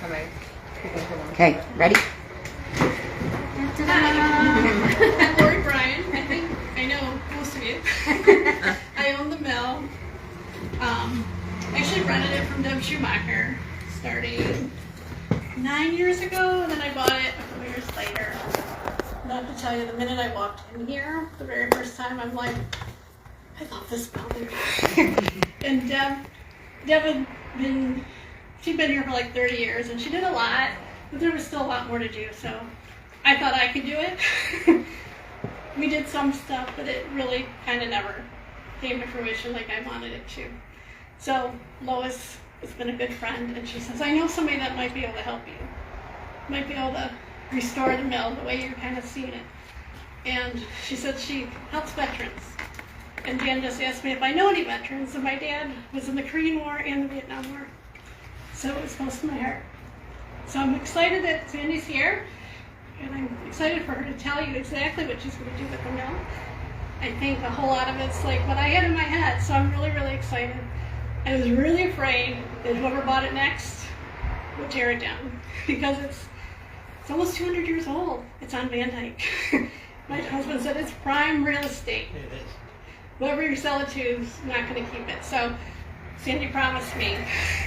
Okay, ready? I'm Lori Bryan. I think I know most of you. I own the mill. Actually rented it from Deb Schumacher starting 9 years ago, and then I bought it a couple years later. And I have to tell you, the minute I walked in here, the very first time, I'm like, I love this building. And Deb had she'd been here for like 30 years, and she did a lot, but there was still a lot more to do, so I thought I could do it. We did some stuff, but it really kind of never came to fruition like I wanted it to. So Lois has been a good friend, and she says, I know somebody that might be able to help you. Might be able to restore the mill the way you're kind of seeing it. And she said she helps veterans. And Jan just asked me if I know any veterans, and my dad was in the Korean War and the Vietnam War. So it was close to my heart. So I'm excited that Sandy's here, and I'm excited for her to tell you exactly what she's going to do with the mill. I think a whole lot of it's like what I had in my head, so I'm really, really excited. I was really afraid that whoever bought it next would tear it down, because it's almost 200 years old. It's on Van Dyke. My husband said it's prime real estate. It is. Whoever you sell it to is not going to keep it. So Sandy promised me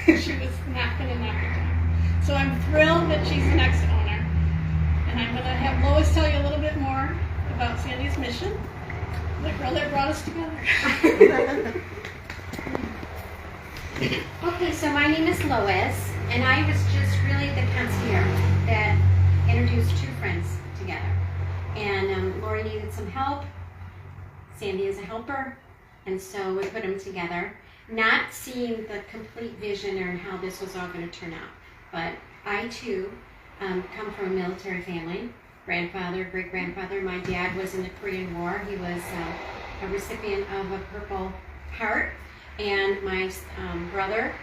she was not going to knock it down. So I'm thrilled that she's the next owner. And I'm going to have Lois tell you a little bit more about Sandy's mission, the girl that brought us together. Okay, so my name is Lois, and I was just really the concierge that introduced two friends together. And Lori needed some help. Sandy is a helper, and so we put them together, not seeing the complete vision or how this was all going to turn out. But I, too, come from a military family. Grandfather, great-grandfather. My dad was in the Korean War. He was a recipient of a Purple Heart. And my brother,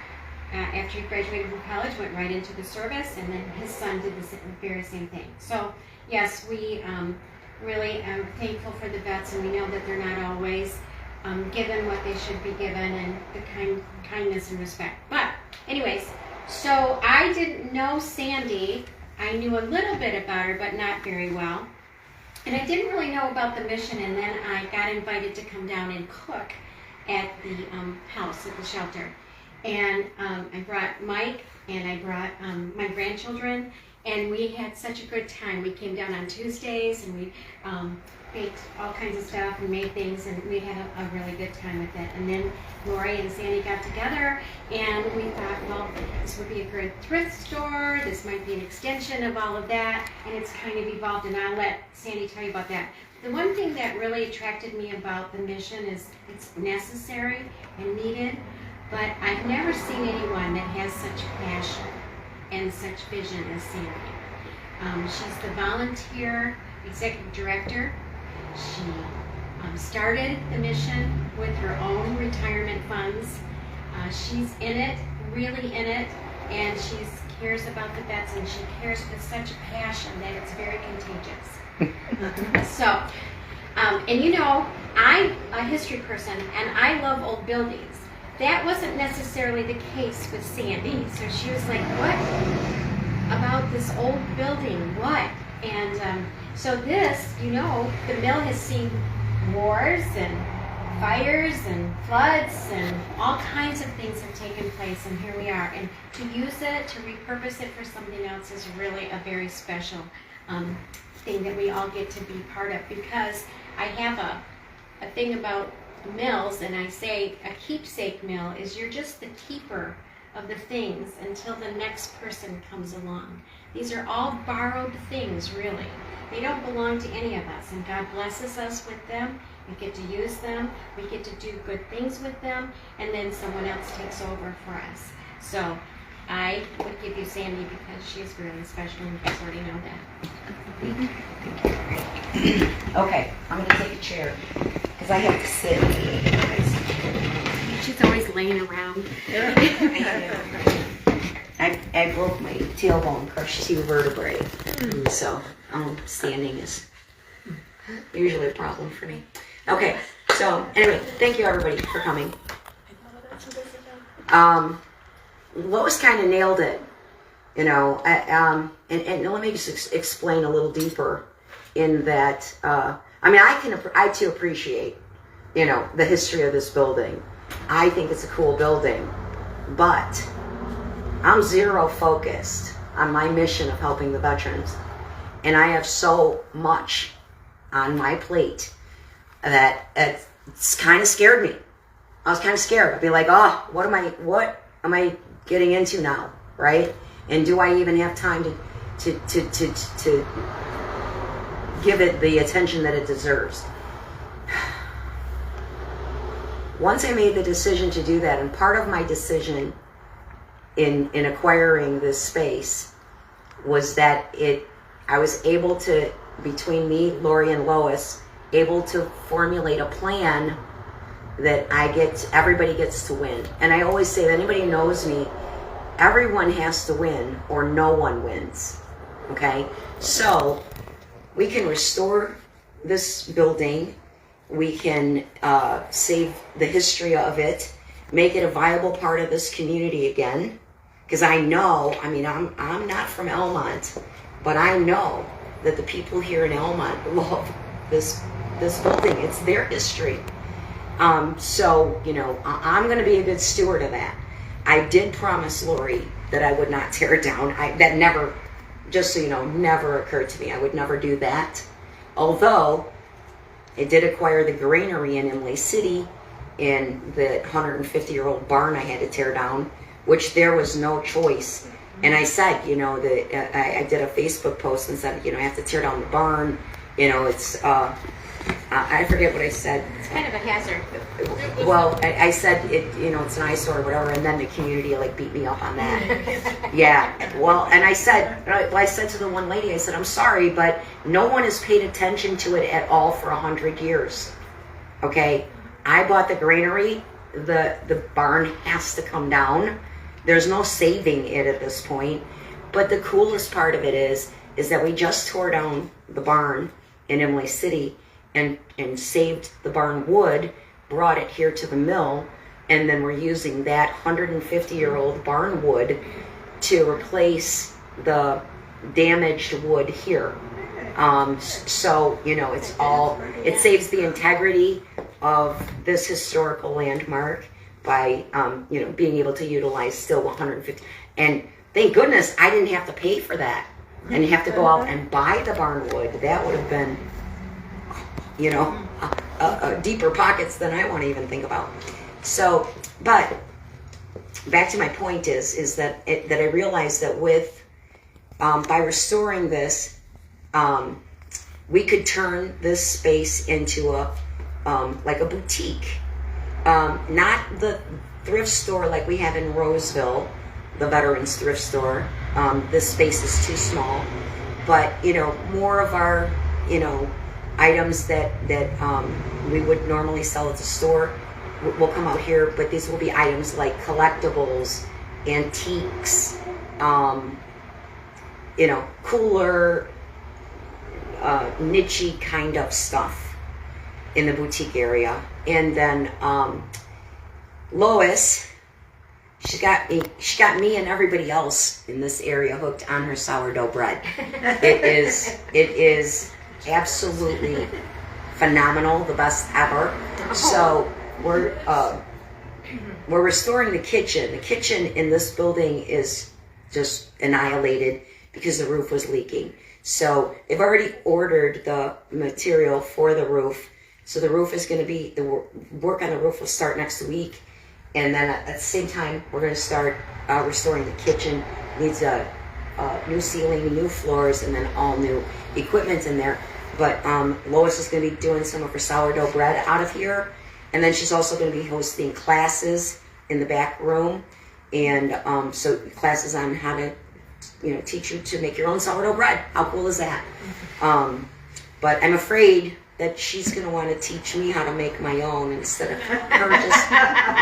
after he graduated from college, went right into the service, and then his son did the very same thing. So, yes, we really are thankful for the vets, and we know that they're not always given what they should be given, and the kindness and respect. But, anyways, so I didn't know Sandy. I knew a little bit about her, but not very well. And I didn't really know about the mission, and then I got invited to come down and cook at the house, at the shelter. And I brought Mike, and I brought my grandchildren, and we had such a good time. We came down on Tuesdays, and we baked all kinds of stuff and made things, and we had a really good time with it. And then Lori and Sandy got together, and we thought, well, this would be a good thrift store. This might be an extension of all of that, and it's kind of evolved, and I'll let Sandy tell you about that. The one thing that really attracted me about the mission is it's necessary and needed, but I've never seen anyone that has such passion and such vision as Sandy. She's the volunteer executive director. She started the mission with her own retirement funds. She's in it, really in it, and she cares about the vets, and she cares with such a passion that it's very contagious. So, and you know, I'm a history person, and I love old buildings. That wasn't necessarily the case with Sandy. So she was like, what about this old building? What? And so this, you know, the mill has seen wars and fires and floods, and all kinds of things have taken place, and here we are. And to use it, to repurpose it for something else is really a very special thing that we all get to be part of, because I have a thing about mills, and I say a keepsake mill is you're just the keeper of the things until the next person comes along. These are all borrowed things, really. They don't belong to any of us, and God blesses us with them. We get to use them, we get to do good things with them, and then someone else takes over for us. So I would give you Sandy because she's really special, and you guys already know that. Okay, I'm going to take a chair because I have to sit. She's always laying around. I broke my tailbone, crushed 2 vertebrae, so standing is usually a problem for me. Okay, so anyway, thank you everybody for coming. Lois kind of nailed it You know, and let me just explain a little deeper in that. I mean, I too appreciate, you know, the history of this building. I think it's a cool building, but I'm zero focused on my mission of helping the veterans. And I have so much on my plate that it's kind of scared me. I was kind of scared. I'd be like, oh, what am I getting into now, right? And do I even have time to give it the attention that it deserves? Once I made the decision to do that, and part of my decision in acquiring this space was that I was able to, between me, Lori, and Lois, able to formulate a plan that everybody gets to win. And I always say that anybody who knows me, everyone has to win or no one wins. Okay? So we can restore this building. We can save the history of it, make it a viable part of this community again. Because I know, I mean, I'm not from Elmont, but I know that the people here in Elmont love this building. It's their history. So, you know, I'm going to be a good steward of that. I did promise Lori that I would not tear it down. That never, just so you know, never occurred to me. I would never do that. Although, I did acquire the granary in Imlay City and the 150-year-old barn I had to tear down, which there was no choice. And I said, you know, that I did a Facebook post and said, you know, I have to tear down the barn. You know, it's, I forget what I said. It's kind of a hazard. Well, I said, you know, it's an eyesore or whatever, and then the community, like, beat me up on that. Yeah, well, and I said to the one lady, I said, I'm sorry, but no one has paid attention to it at all for 100 years. Okay? I bought the granary. The barn has to come down. There's no saving it at this point. But the coolest part of it is that we just tore down the barn in Imlay City and saved the barn wood, brought it here to the mill, and then we're using that 150-year-old barn wood to replace the damaged wood here. So, you know, it saves the integrity of this historical landmark by, you know, being able to utilize still 150. And thank goodness I didn't have to pay for that and have to go out and buy the barn wood. That would have been, you know, deeper pockets than I want to even think about. So, but back to my point is that I realized that with, by restoring this, we could turn this space into like a boutique. Not the thrift store like we have in Roseville, the Veterans Thrift Store. This space is too small, but, you know, more of our, you know, items that we would normally sell at the store will come out here, but these will be items like collectibles, antiques, you know, cooler, niche-y kind of stuff in the boutique area. And then Lois, she got me and everybody else in this area hooked on her sourdough bread. It is absolutely phenomenal, the best ever. So we're restoring the kitchen. The kitchen in this building is just annihilated because the roof was leaking. So they've already ordered the material for the roof. So the roof is going to be, the work on the roof will start next week. And then at the same time, we're going to start restoring the kitchen. Needs a new ceiling, new floors, and then all new equipment in there. But Lois is going to be doing some of her sourdough bread out of here. And then she's also going to be hosting classes in the back room. And so classes on how to, you know, teach you to make your own sourdough bread. How cool is that? But I'm afraid that she's going to want to teach me how to make my own instead of her just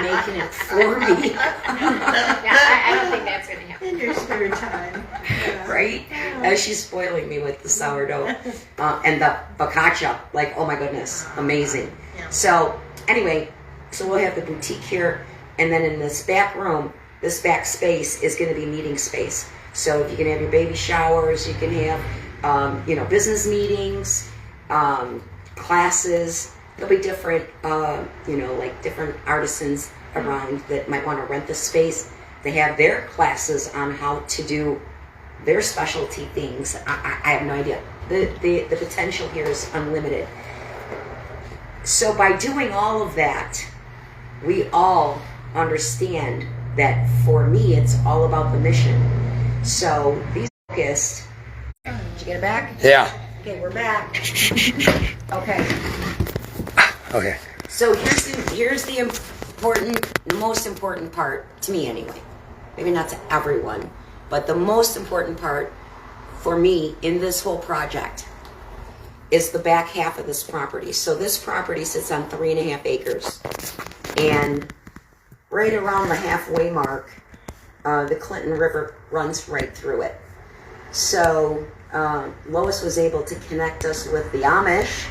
making it for me. Yeah, I don't think that's going to happen. In your spare time. Yeah. Right? As she's spoiling me with the sourdough. And the focaccia. Like, oh my goodness. Amazing. Yeah. So, anyway, so we'll have the boutique here. And then in this back room, this back space is going to be meeting space. So if you can have your baby showers, you can have, business meetings, classes. There'll be different, like different artisans around that might want to rent the space. They have their classes on how to do their specialty things. I have no idea. The potential here is unlimited. So by doing all of that, we all understand that for me, it's all about the mission. So these focused. Did you get it back? Yeah. Okay, we're back. Okay. Okay. So here's the most important part to me anyway. Maybe not to everyone, but the most important part for me in this whole project is the back half of this property. So this property sits on 3.5 acres, and right around the halfway mark, the Clinton River runs right through it. So Lois was able to connect us with the Amish,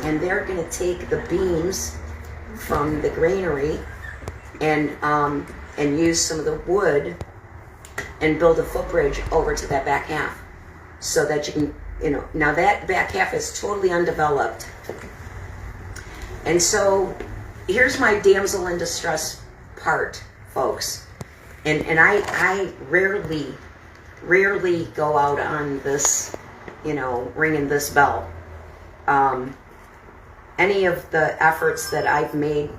and they're going to take the beams from the granary and use some of the wood and build a footbridge over to that back half, so that you can, now that back half is totally undeveloped. And so here's my damsel in distress part, folks. And I rarely go out on this, ringing this bell. Any of the efforts that I've made,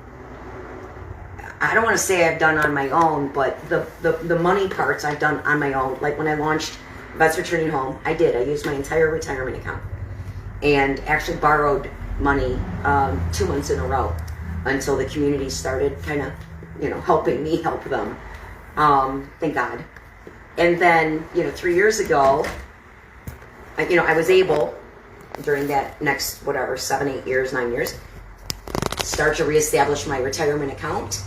I don't want to say I've done on my own, but the money parts I've done on my own. Like when I launched Vets Returning Home, I used my entire retirement account and actually borrowed money 2 months in a row until the community started kind of, helping me help them. Thank God. And then, 3 years ago, I was able, during that next, 7, 8 years, 9 years, start to reestablish my retirement account.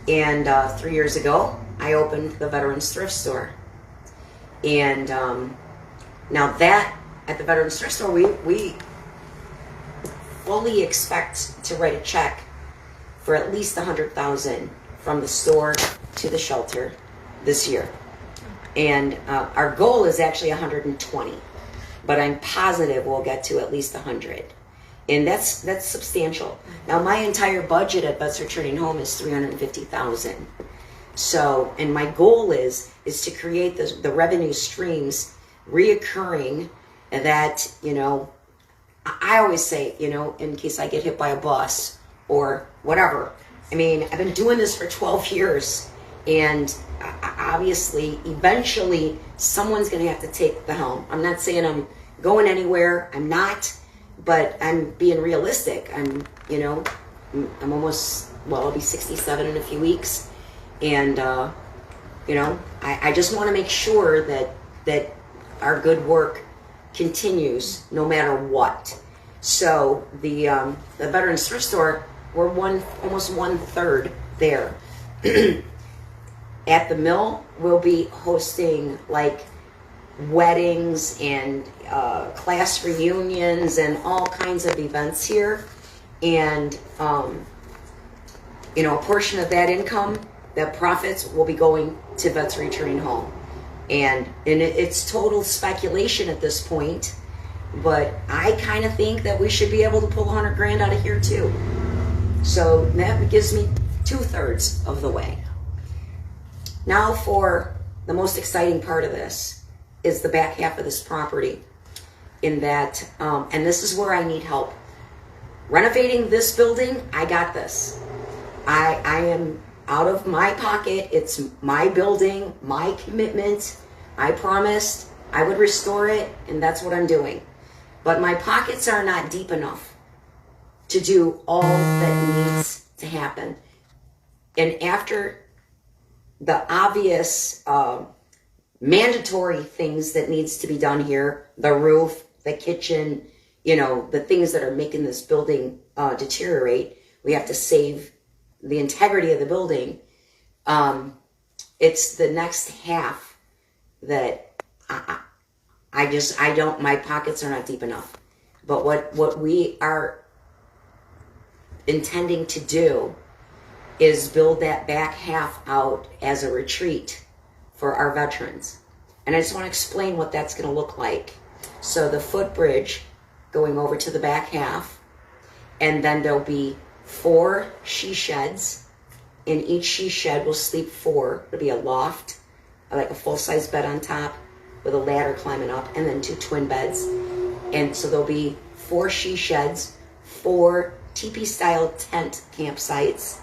And 3 years ago, I opened the Veterans Thrift Store. And now that, at the Veterans Thrift Store, we fully expect to write a check for at least $100,000 from the store to the shelter this year. And our goal is actually 120, but I'm positive we'll get to at least 100. And that's substantial. Now my entire budget at Vets Returning Home is $350,000. So, and my goal is to create the revenue streams reoccurring, and that, I always say, in case I get hit by a bus or whatever. I mean, I've been doing this for 12 years, and obviously, eventually, someone's going to have to take the helm. I'm not saying I'm going anywhere. I'm not, but I'm being realistic. I'm almost, I'll be 67 in a few weeks. And, I just want to make sure that our good work continues no matter what. So the Veterans Thrift Store, we're almost 1/3 there. At the mill, we'll be hosting like weddings and class reunions and all kinds of events here. And, a portion of that income, that profits, will be going to Vets Returning Home. And it's total speculation at this point, but I kind of think that we should be able to pull $100,000 out of here too. So that gives me 2/3 of the way. Now for the most exciting part of this is the back half of this property, in that, and this is where I need help. Renovating this building, I got this. I am out of my pocket. It's my building, my commitment. I promised I would restore it, and that's what I'm doing. But my pockets are not deep enough to do all that needs to happen. And after the obvious mandatory things that needs to be done here, the roof, the kitchen, the things that are making this building deteriorate, we have to save the integrity of the building. It's the next half that my pockets are not deep enough. But what we are intending to do is build that back half out as a retreat for our veterans. And I just want to explain what that's going to look like. So the footbridge going over to the back half, and then there'll be 4 she sheds. In each she shed will sleep 4. It'll be a loft, like a full-size bed on top with a ladder climbing up, and then 2 twin beds. And so there'll be 4 she sheds, 4 teepee-style tent campsites,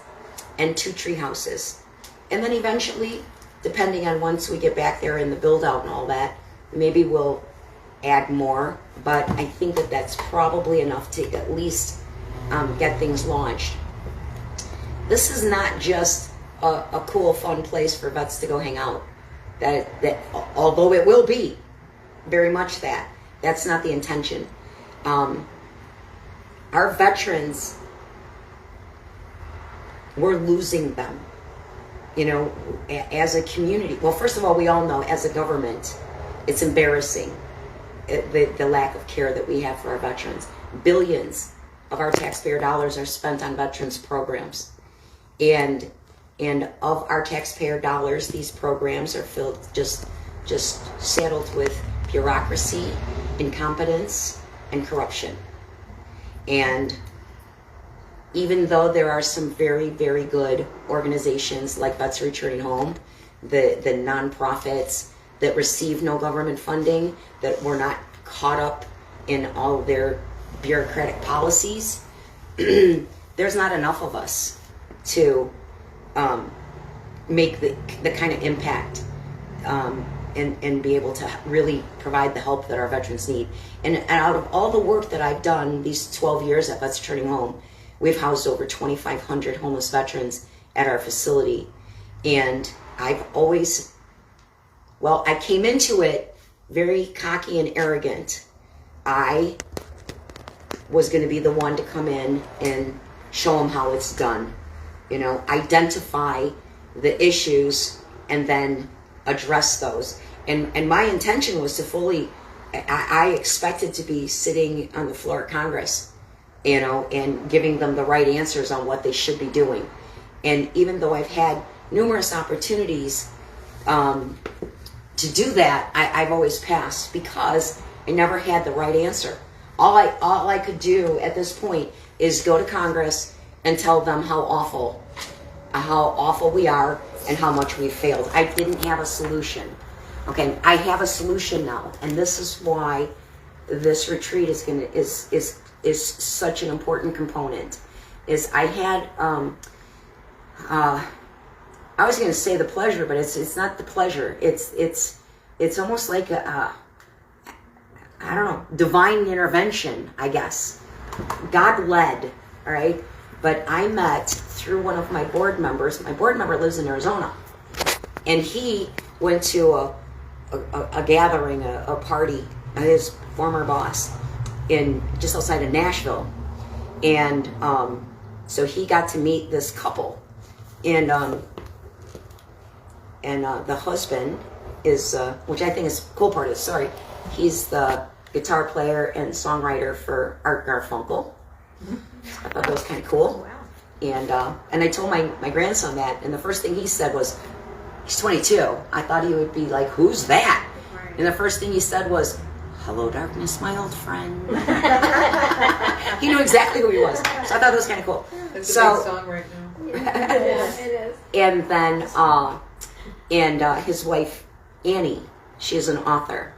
and 2 tree houses. And then eventually, depending on once we get back there in the build-out and all that, maybe we'll add more. But I think that that's probably enough to at least get things launched. This is not just a cool, fun place for vets to go hang out. That although it will be very much that, that's not the intention. Our veterans, we're losing them, you know, as a community. Well, first of all, we all know as a government, it's embarrassing, the lack of care that we have for our veterans. Billions of our taxpayer dollars are spent on veterans programs. And of our taxpayer dollars, these programs are filled, just saddled with bureaucracy, incompetence, and corruption. And even though there are some very, very good organizations like Vets Returning Home, the nonprofits that receive no government funding, that were not caught up in all of their bureaucratic policies, there's not enough of us to make the kind of impact and be able to really provide the help that our veterans need. And out of all the work that I've done these 12 years at Vets Returning Home, we've housed over 2,500 homeless veterans at our facility. And I've always, well, I came into it very cocky and arrogant. I was going to be the one to come in and show them how it's done. You know, identify the issues and then address those. And my intention was to fully, I expected to be sitting on the floor of Congress, you know, and giving them the right answers on what they should be doing. And even though I've had numerous opportunities to do that, I've always passed because I never had the right answer. All I could do at this point is go to Congress and tell them how awful we are and how much we've failed. I didn't have a solution. Okay, I have a solution now, and this is why this retreat is such an important component. Is I had I was going to say the pleasure, but it's not the pleasure. It's almost like a I don't know, divine intervention, I guess. God led, all right? But I met through one of my board members. My board member lives in Arizona. And he went to a gathering, a party, his former boss, just outside of Nashville. And so he got to meet this couple. And the husband is, which I think is the cool part is, he's the guitar player and songwriter for Art Garfunkel. I thought that was kind of cool. And I told my grandson that, and the first thing he said was, he's 22. I thought he would be like, who's that? And the first thing he said was, hello, darkness, my old friend. He knew exactly who he was. So I thought that was kind of cool. It's a big song right now. Yeah, it is. And then, his wife, Annie, she is an author.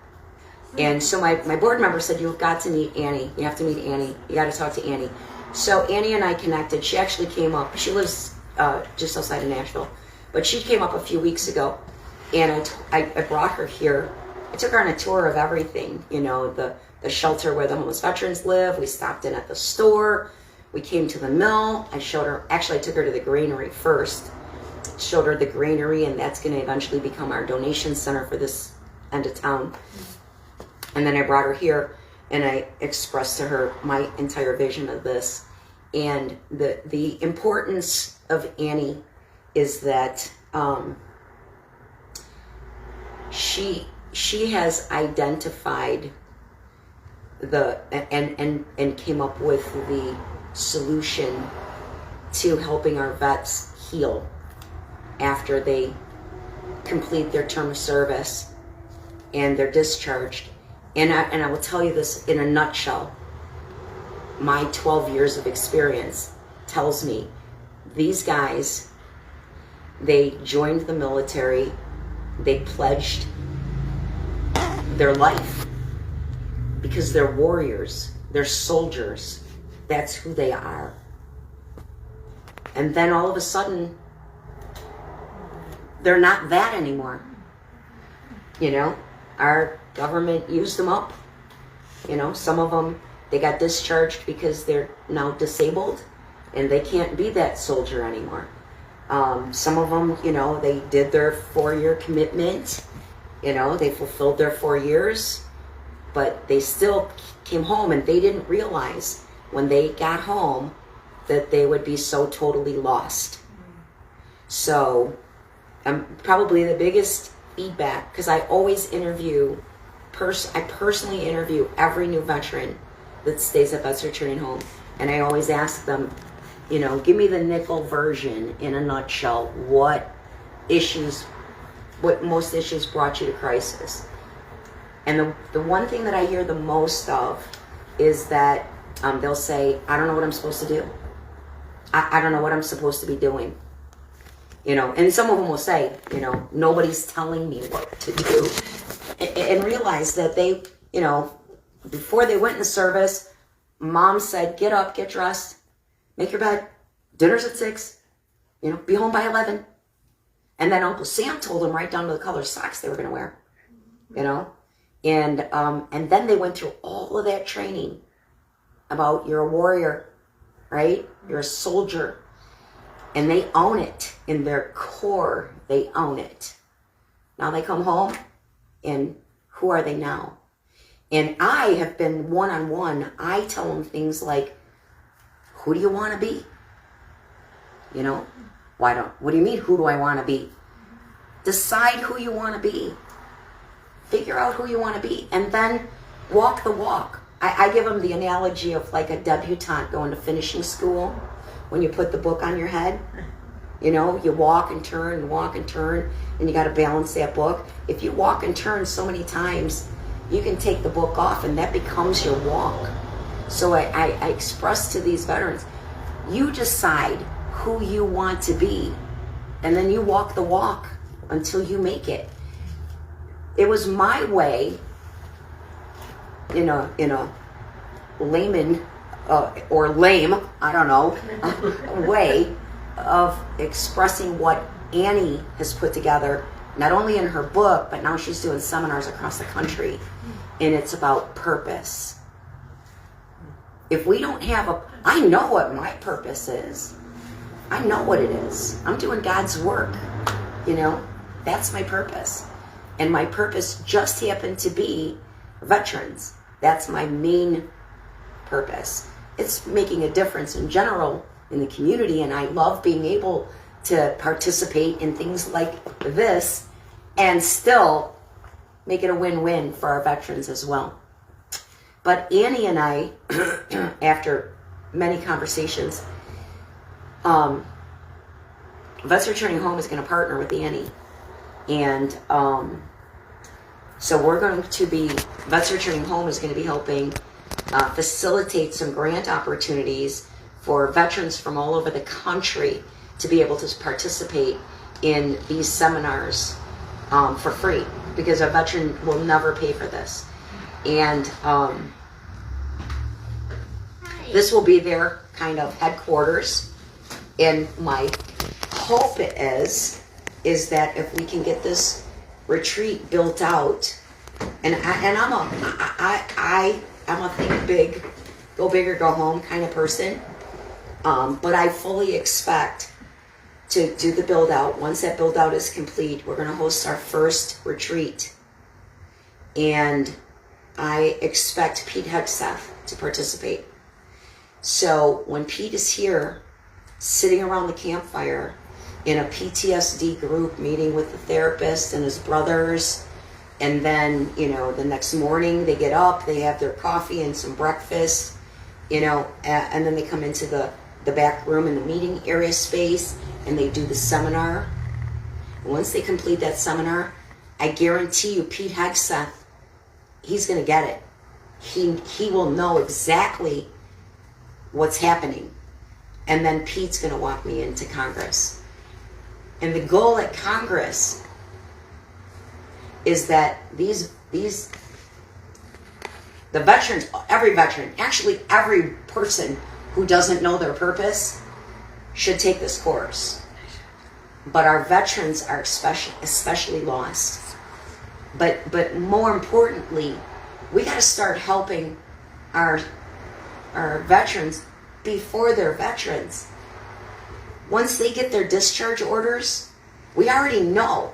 And so my board member said, you've got to meet Annie. You have to meet Annie. You got to talk to Annie. So Annie and I connected. She actually came up. She lives just outside of Nashville. But she came up a few weeks ago. And I brought her here. I took her on a tour of everything. You know, the shelter where the homeless veterans live. We stopped in at the store. We came to the mill. I showed her. Actually, I took her to the granary first. Showed her the granary. And that's going to eventually become our donation center for this end of town. And then I brought her here, and I expressed to her my entire vision of this. And the importance of Annie is that she has identified and came up with the solution to helping our vets heal after they complete their term of service and they're discharged. And I will tell you this in a nutshell. My 12 years of experience tells me these guys, they joined the military, they pledged their life because they're warriors, they're soldiers. That's who they are. And then all of a sudden, they're not that anymore. You know, our government used them up. You know, some of them, they got discharged because they're now disabled and they can't be that soldier anymore. Some of them, you know, they did their 4-year commitment. You know, they fulfilled their 4 years, but they still came home and they didn't realize when they got home that they would be so totally lost. So probably the biggest feedback, because I always interview, I personally interview every new veteran that stays at Vets Returning Home, and I always ask them, you know, give me the nickel version in a nutshell. What most issues brought you to crisis? And the one thing that I hear the most of is that they'll say, I don't know what I'm supposed to do. I don't know what I'm supposed to be doing. You know, and some of them will say, you know, nobody's telling me what to do. And realize that they, you know, before they went in the service, mom said, get up, get dressed, make your bed, dinner's at 6, you know, be home by 11. And then Uncle Sam told them right down to the color socks they were going to wear, you know. And then they went through all of that training about you're a warrior, right? You're a soldier. And they own it in their core. They own it. Now they come home, and who are they now? And I have been one-on-one. I tell them things like, who do you want to be? You know, what do you mean, who do I want to be? Decide who you want to be. Figure out who you want to be, and then walk the walk. I give them the analogy of like a debutante going to finishing school. When you put the book on your head, you know, you walk and turn and walk and turn, and you got to balance that book. If you walk and turn so many times, you can take the book off, and that becomes your walk. So I express to these veterans, you decide who you want to be, and then you walk the walk until you make it. It was my way, in a layman or lame, I don't know, way of expressing what Annie has put together, not only in her book, but now she's doing seminars across the country, and it's about purpose. If we don't have I know what my purpose is. I know what it is. I'm doing God's work, you know, that's my purpose. And my purpose just happened to be veterans. That's my main purpose. It's making a difference in general in the community, and I love being able to participate in things like this and still make it a win-win for our veterans as well. But Annie and I, after many conversations, Vets Returning Home is going to partner with Annie. And so we're going to be, Vets Returning Home is going to be helping facilitate some grant opportunities for veterans from all over the country to be able to participate in these seminars for free, because a veteran will never pay for this. And this will be their kind of headquarters. And my hope is that if we can get this retreat built out, and I'm a think big, go big or go home kind of person, but I fully expect to do the build out. Once that build out is complete, we're going to host our first retreat, and I expect Pete Hegseth to participate. So when Pete is here, sitting around the campfire in a PTSD group, meeting with the therapist and his brothers, and then, you know, the next morning they get up, they have their coffee and some breakfast, you know, and then they come into the back room in the meeting area space, and they do the seminar. Once they complete that seminar, I guarantee you Pete Hegseth, he's going to get it. He will know exactly what's happening. And then Pete's going to walk me into Congress. And the goal at Congress is that the veterans, every veteran, actually every person who doesn't know their purpose should take this course. But our veterans are especially lost. But more importantly, we got to start helping our veterans before they're veterans. Once they get their discharge orders, we already know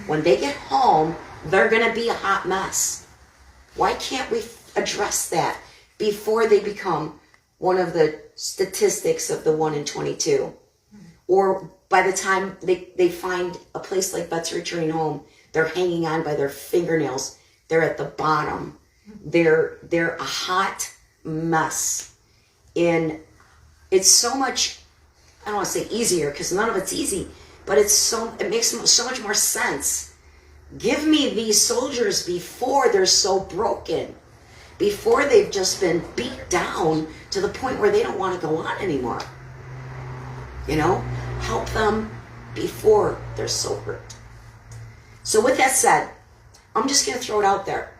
when they get home, they're going to be a hot mess. Why can't we address that before they become one of the statistics of the 1 in 22? Or by the time they find a place like Vets Returning Home, they're hanging on by their fingernails. They're at the bottom. They're a hot mess. And it's so much, I don't want to say easier because none of it's easy, but it makes so much more sense. Give me these soldiers before they're so broken, before they've just been beat down to the point where they don't want to go on anymore. You know, help them before they're so hurt. So with that said, I'm just going to throw it out there.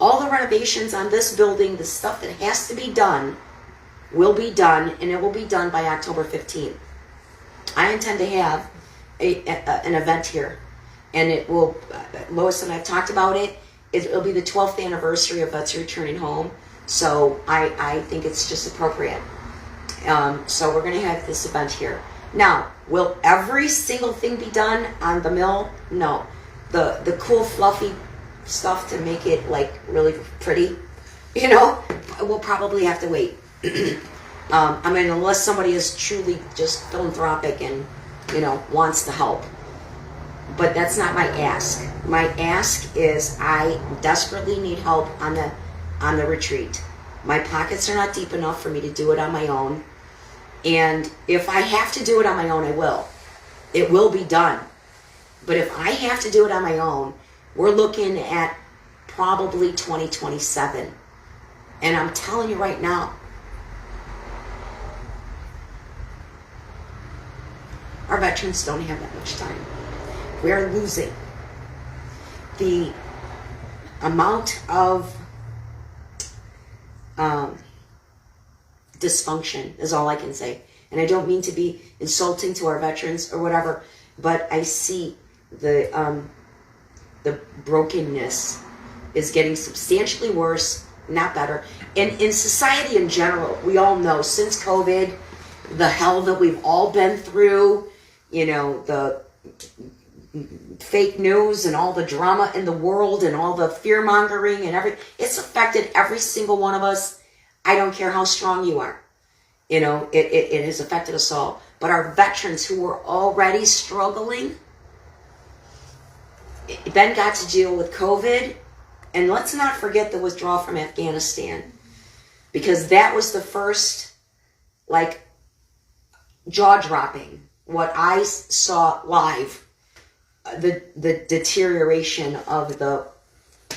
All the renovations on this building, the stuff that has to be done, will be done, and it will be done by October 15th. I intend to have an event here, and it will, Lois and I have talked about it, it'll be the 12th anniversary of Vets Returning Home, so I think it's just appropriate. So we're going to have this event here. Now, will every single thing be done on the mill? No. The cool, fluffy stuff to make it, like, really pretty, you know, we'll probably have to wait. I mean, unless somebody is truly just philanthropic and, you know, wants to help. But that's not my ask. My ask is I desperately need help on the retreat. My pockets are not deep enough for me to do it on my own. And if I have to do it on my own, I will. It will be done. But if I have to do it on my own, we're looking at probably 2027. And I'm telling you right now, our veterans don't have that much time. We are losing. The amount of dysfunction is all I can say. And I don't mean to be insulting to our veterans or whatever, but I see the brokenness is getting substantially worse, not better. And in society in general, we all know since COVID, the hell that we've all been through, you know, the fake news and all the drama in the world and all the fear mongering and everything, it's affected every single one of us. I don't care how strong you are. You know, it has affected us all. But our veterans who were already struggling then got to deal with COVID. And let's not forget the withdrawal from Afghanistan, because that was the first, like, jaw-dropping, what I saw live, the deterioration of the,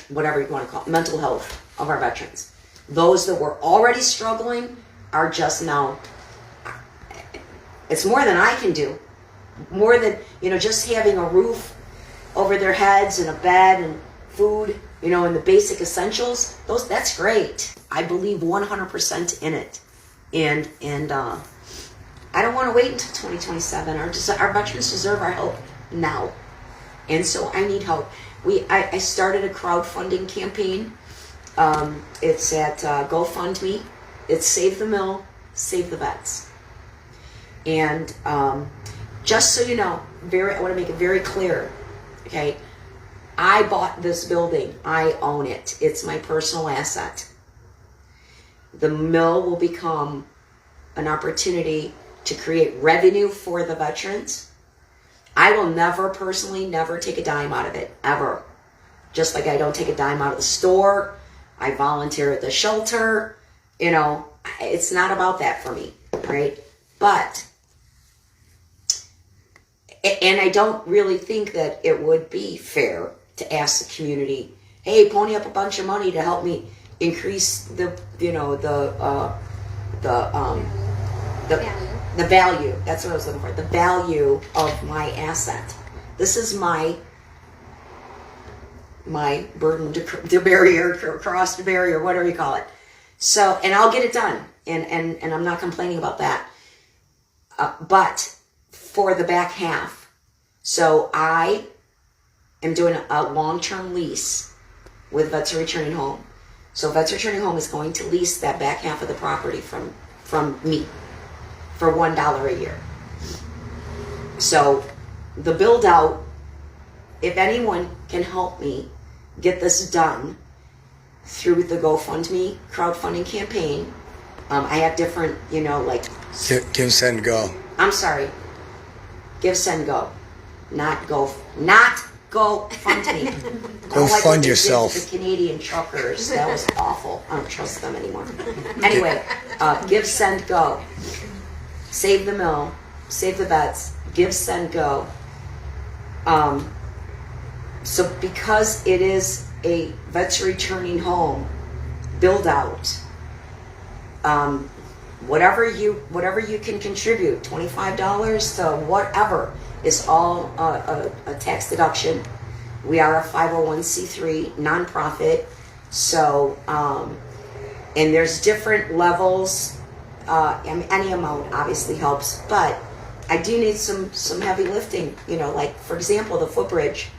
whatever you want to call it, mental health of our veterans. Those that were already struggling are just now, it's more than I can do. More than, you know, just having a roof over their heads and a bed and food, you know, and the basic essentials, that's great. I believe 100% in it. And I don't want to wait until 2027. Our veterans deserve our help now. And so I need help. I started a crowdfunding campaign. It's at GoFundMe. It's Save the Mill, Save the Vets. And just so you know, I want to make it very clear, okay? I bought this building. I own it. It's my personal asset. The mill will become an opportunity to create revenue for the veterans. I will never take a dime out of it, ever. Just like I don't take a dime out of the store. I volunteer at the shelter. You know, it's not about that for me, right? But And I don't really think that it would be fair to ask the community, hey, pony up a bunch of money to help me increase the value. That's what I was looking for. The value of my asset. This is my burden to cross the barrier, whatever you call it. So, and I'll get it done. And I'm not complaining about that. But for the back half, so I am doing a long-term lease with Vets Returning Home. So Vets Returning Home is going to lease that back half of the property from me for $1 a year. So the build out, if anyone can help me get this done through the GoFundMe crowdfunding campaign, I have different, like... Give, send, go. I'm sorry. Give, send, go. Not go fund me. Go fund yourself. The Canadian truckers, that was awful. I don't trust them anymore. Anyway, give, send, go. Save the mill. Save the vets. Give, send, go. So because it is a Vets Returning Home build out, whatever you can contribute, $25 to whatever, is all a tax deduction. We are a 501c3 nonprofit, so and there's different levels. Any amount obviously helps, but I do need some heavy lifting. Like for example, the footbridge.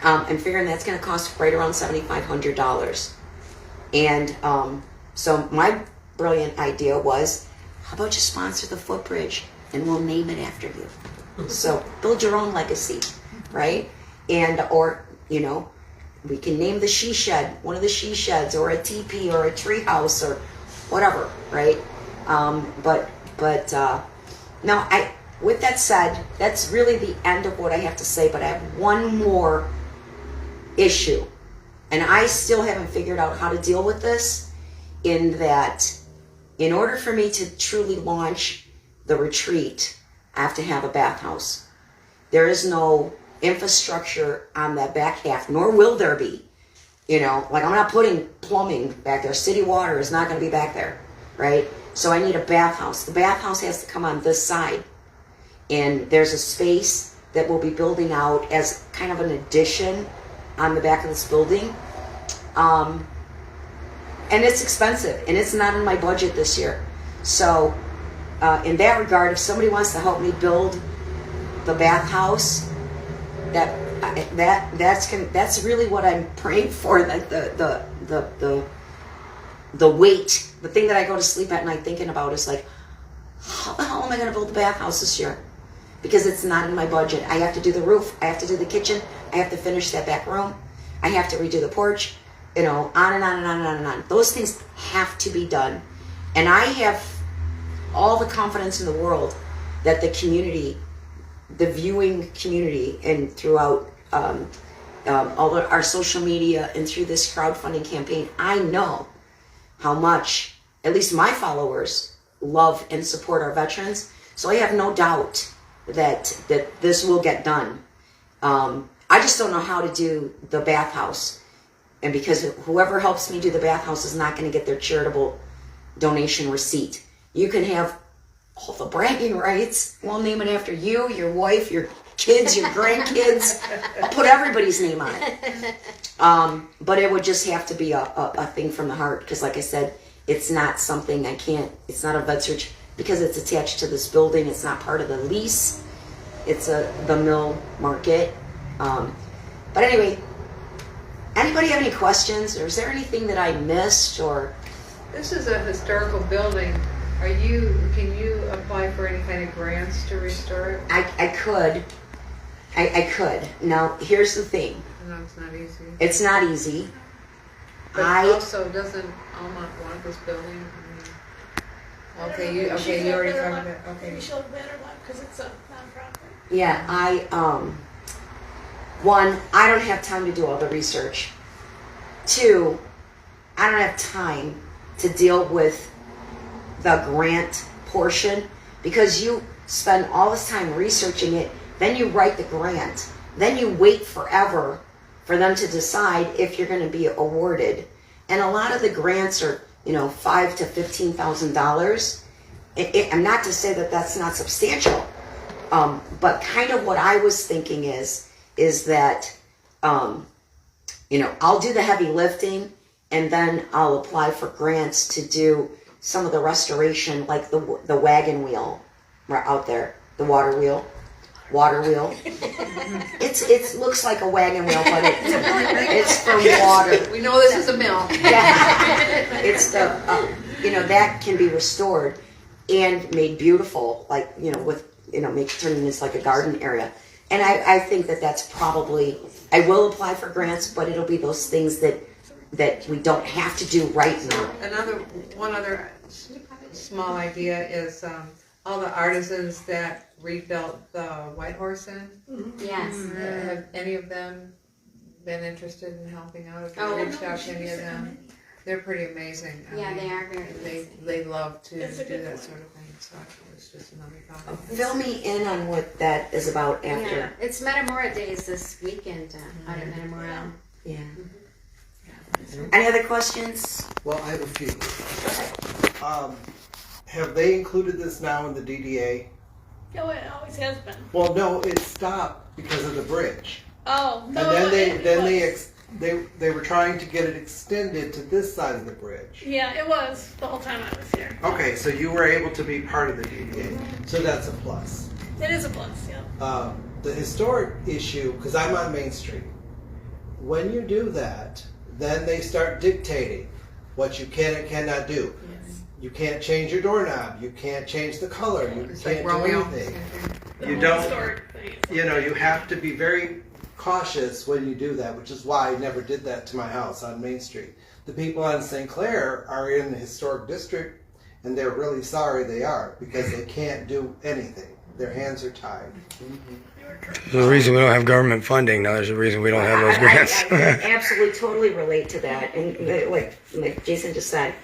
I'm figuring that's going to cost right around $7,500, and so my brilliant idea was, how about you sponsor the footbridge and we'll name it after you. So build your own legacy, right? And or we can name the she shed, one of the she sheds, or a teepee, or a tree house, or whatever, right? But now with that said, that's really the end of what I have to say. But I have one more issue, and I still haven't figured out how to deal with this. In that, in order for me to truly launch the retreat, I have to have a bathhouse. There is no infrastructure on that back half, nor will there be. Like I'm not putting plumbing back there. City water is not going to be back there, right? So I need a bathhouse. The bathhouse has to come on this side. And there's a space that we'll be building out as kind of an addition on the back of this building. And it's expensive, and it's not in my budget this year. So in that regard, if somebody wants to help me build the bathhouse, that's really what I'm praying for. That the weight, the thing that I go to sleep at night thinking about is like, how the hell am I going to build the bathhouse this year? Because it's not in my budget. I have to do the roof. I have to do the kitchen. I have to finish that back room. I have to redo the porch. On and on and on and on and on. Those things have to be done. And I have all the confidence in the world that the community, the viewing community, and throughout all of our social media and through this crowdfunding campaign, I know how much, at least my followers, love and support our veterans. So I have no doubt that this will get done. I just don't know how to do the bathhouse. And because whoever helps me do the bathhouse is not going to get their charitable donation receipt. You can have all the bragging rights. We'll name it after you, your wife, your kids, your grandkids. I'll put everybody's name on it. But it would just have to be a thing from the heart. Because like I said, it's not something it's not a vet search because it's attached to this building. It's not part of the lease. It's the mill market. But anyway, anybody have any questions, or is there anything that I missed? Or This is a historical building. Can you apply for any kind of grants to restore it? I could. I could. Now, here's the thing. No, it's not easy. It's not easy. But also, doesn't Almont want this building? You already covered it. Okay. We should have better luck because it's a nonprofit. Yeah, one, I don't have time to do all the research. Two, I don't have time to deal with the grant portion because spend all this time researching it, then you write the grant, then you wait forever for them to decide if you're going to be awarded. And a lot of the grants are, $5,000 to $15,000. And not to say that that's not substantial, but kind of what I was thinking is that, I'll do the heavy lifting, and then I'll apply for grants to do some of the restoration, like the wagon wheel right out there, the water wheel. It looks like a wagon wheel, but it's for water. We know this is a mill. Yeah. It's that can be restored and made beautiful, like, turning this like a garden area. And I think that that's probably, I will apply for grants, but it'll be those things that we don't have to do right now. One other small idea is all the artisans that rebuilt the White Horse Inn. Yes. Have any of them been interested in helping out? Have you Oh, reached out to any of them? They're pretty amazing. Yeah, they are very They amazing. love to do It's a that good sort of thing. So it's just another thought. Fill me in on what that is about after. Yeah, it's Metamora Days this weekend out at Metamora. Yeah. Any other questions? Well, I have a few. Have they included this now in the DDA? Oh, it always has been. Well, no, it stopped because of the bridge. Oh, no. And then was. they were trying to get it extended to this side of the bridge. Yeah, it was the whole time I was here. Okay, so you were able to be part of the DDA. So that's a plus. It is a plus, yeah. The historic issue, because I'm on Main Street, when you do that, then they start dictating what you can and cannot do. You can't change your doorknob. You can't change the color. You It's can't like do Romeo. anything. The You whole don't- historic thing. You have to be very cautious when you do that, which is why I never did that to my house on Main Street. The people on St. Clair are in the historic district, and they're really sorry they are, because they can't do anything. Their hands are tied. There's a reason we don't have government funding. Now there's a reason we don't have those grants. I absolutely, totally relate to that. And like Jason just said,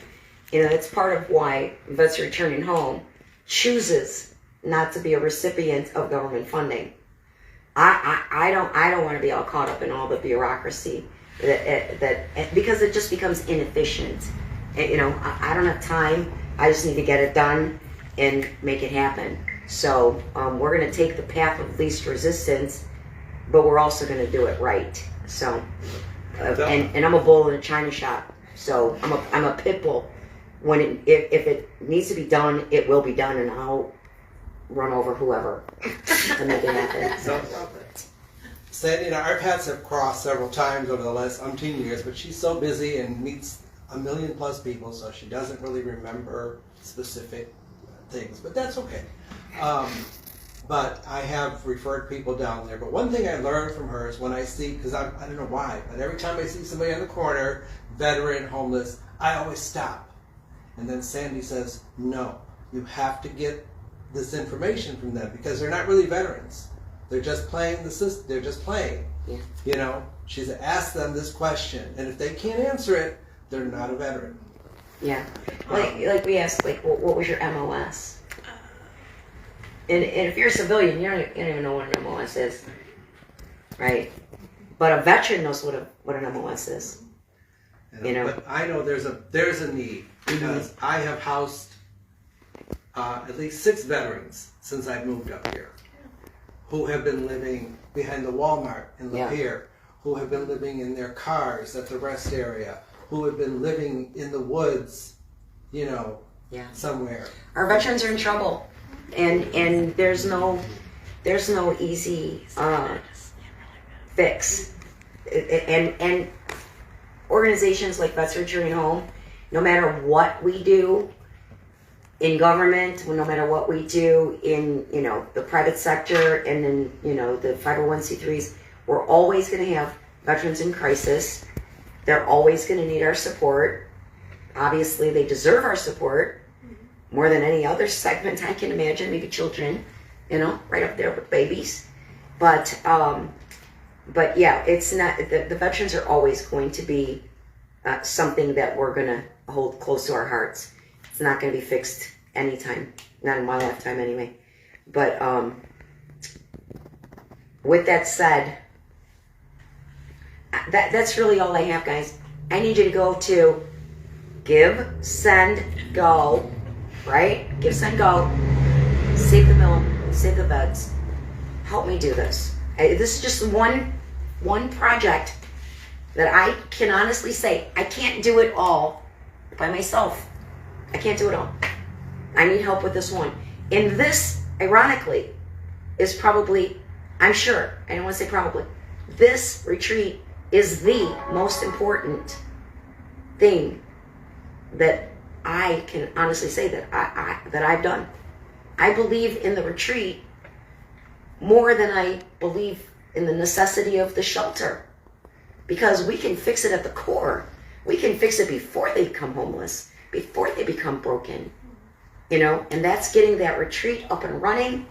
it's part of why Vets Returning Home chooses not to be a recipient of government funding. I don't want to be all caught up in all the bureaucracy that because it just becomes inefficient. And, I don't have time. I just need to get it done and make it happen. So we're going to take the path of least resistance, but we're also going to do it right. So, and I'm a bull in a china shop. So I'm a pit bull. If it needs to be done, it will be done, and I'll run over whoever to make it happen. So, Sandy and our paths have crossed several times over the last umpteen years, but she's so busy and meets 1 million plus people, so she doesn't really remember specific things, but that's okay. But I have referred people down there. But one thing I learned from her is when I see, because I don't know why, but every time I see somebody on the corner, veteran, homeless, I always stop. And then Sandy says, no, you have to get this information from them because they're not really veterans. They're just playing the system. They're just playing. Yeah. She's asked them this question, and if they can't answer it, they're not a veteran. Yeah. Like we asked, what was your MOS? And if you're a civilian, you don't even know what an MOS is, right? But a veteran knows what an MOS is. But I know there's a need because I have housed at least 6 veterans since I've moved up here, who have been living behind the Walmart in Lapeer, who have been living in their cars at the rest area, who have been living in the woods, somewhere. Our veterans are in trouble, and there's no easy fix. And organizations like Vets Returning Home, no matter what we do in government, no matter what we do in the private sector and in the 501c3s, we're always going to have veterans in crisis. They're always going to need our support. Obviously, they deserve our support more than any other segment I can imagine. Maybe children, right up there with babies. But yeah, it's not. The veterans are always going to be something that we're going to hold close to our hearts. It's not going to be fixed anytime, not in my lifetime anyway. But with that said, that's really all I have, guys. I need you to go to Give, Send, Go, right? Give, Send, Go. Save the mill, save the vets. Help me do this. This is just one project that I can honestly say I can't do it all by myself. I can't do it all. I need help with this one. And this, ironically, is probably, I'm sure, I don't want to say probably, this retreat is the most important thing that I can honestly say that that I've done. I believe in the retreat more than I believe in the necessity of the shelter, because we can fix it at the core. We can fix it before they become homeless, before they become broken, you know, and that's getting that retreat up and running,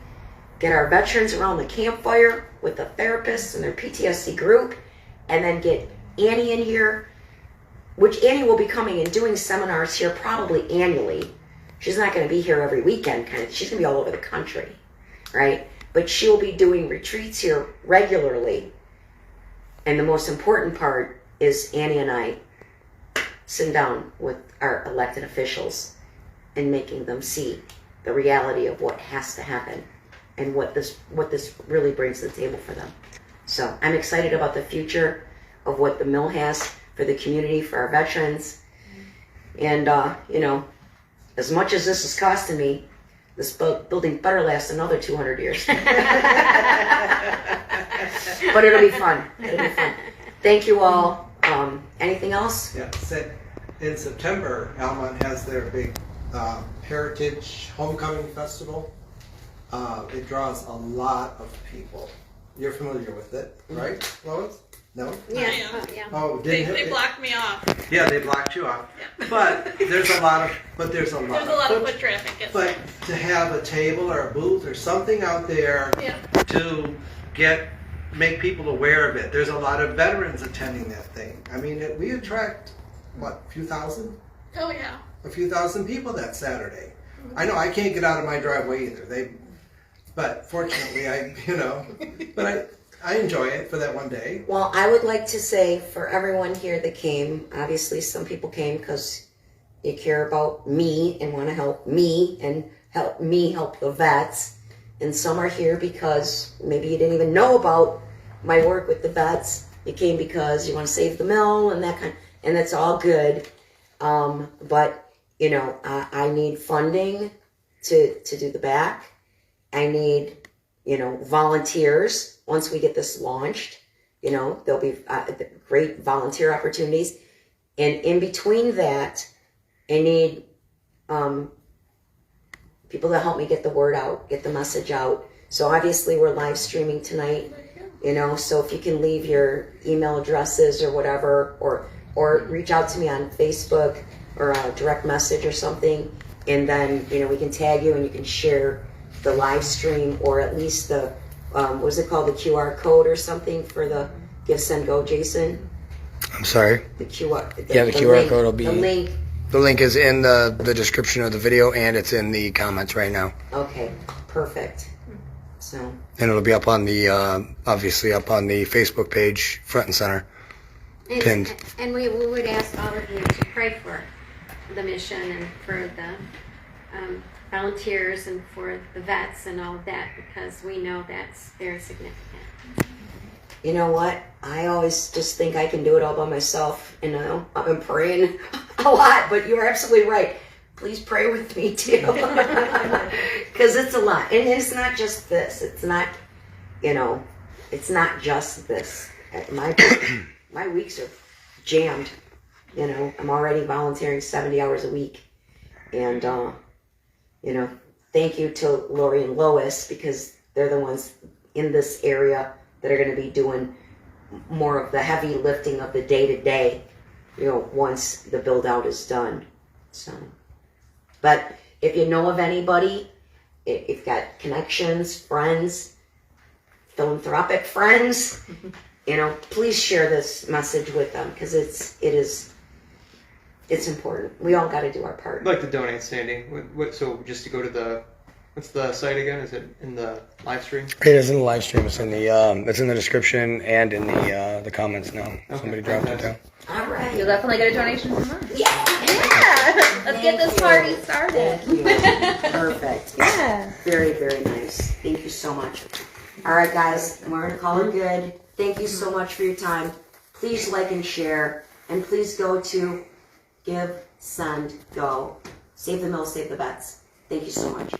get our veterans around the campfire with the therapists and their PTSD group, and then get Annie in here, which Annie will be coming and doing seminars here probably annually. She's not going to be here every weekend, kind of. She's going to be all over the country, right? But she'll be doing retreats here regularly. And the most important part is Annie and I sitting down with our elected officials and making them see the reality of what has to happen and what this really brings to the table for them. So I'm excited about the future of what the mill has for the community, for our veterans. And, you know, as much as this is costing me, this building better last another 200 years. But it'll be fun. It'll be fun. Thank you all. Anything else? Yeah, in September, Almont has their big Heritage Homecoming Festival. It draws a lot of people. You're familiar with it, right, Lois? No? Yeah. Oh, They blocked me off. Yeah, they blocked you off. Yeah. But there's a lot of There's a lot of foot traffic. But to have a table or a booth or something out there Yeah. to make people aware of it. There's a lot of veterans attending that thing. I mean, we attract, what, a few thousand? Oh yeah. A few thousand people that Saturday. I know I can't get out of my driveway either. But fortunately, I enjoy it for that one day. Well, I would like to say for everyone here that came, obviously some people came because you care about me and want to help me and help me help the vets. And some are here because maybe you didn't even know about my work with the vets. You came because you want to save the mill and and that's all good. But, you know, I need funding to do the back. I need, you know, volunteers. Once we get this launched, you know, there'll be great volunteer opportunities. And in between that, I need people to help me get the word out, get the message out. So obviously we're live streaming tonight, you know, so if you can leave your email addresses or whatever, or reach out to me on Facebook or a direct message or something, and then, you know, we can tag you and you can share the live stream, or at least the what is it called, the QR code or something for the Give, Send, Go, Jason? I'm sorry? The QR. The QR link, code will be... The link. The link is in the description of the video, and it's in the comments right now. Okay, perfect. So. And it'll be up on the, obviously up on the Facebook page, front and center, pinned. And we would ask all of you to pray for the mission and for the volunteers and for the vets and all of that, because we know that's very significant. You know what? I always just think I can do it all by myself. You know, I've been praying a lot, but you're absolutely right. Please pray with me too, because it's a lot. And it's not just this. It's not, you know, it's not just this. My weeks are jammed. You know, I'm already volunteering 70 hours a week, and you know, thank you to Lori and Lois, because they're the ones in this area that are going to be doing more of the heavy lifting of the day-to-day, you know, once the build-out is done. So, but if you know of anybody, if you've got connections, friends, philanthropic friends, you know, please share this message with them, because it's important. We all got to do our part. I'd like to donate standing. So just to go to the What's the site again? Is it in the live stream? It is in the live stream. It's in the description and in the comments now. Somebody dropped it down. All right. You'll definitely get a donation from us. Yeah. Yeah. Let's get this party started. Thank you. Perfect. Yeah. Very, very nice. Thank you so much. All right, guys, and we're going to call it good. Thank you so much for your time. Please like and share. And please go to Give, Send, Go. Save the Mill, Save the Vets. Thank you so much.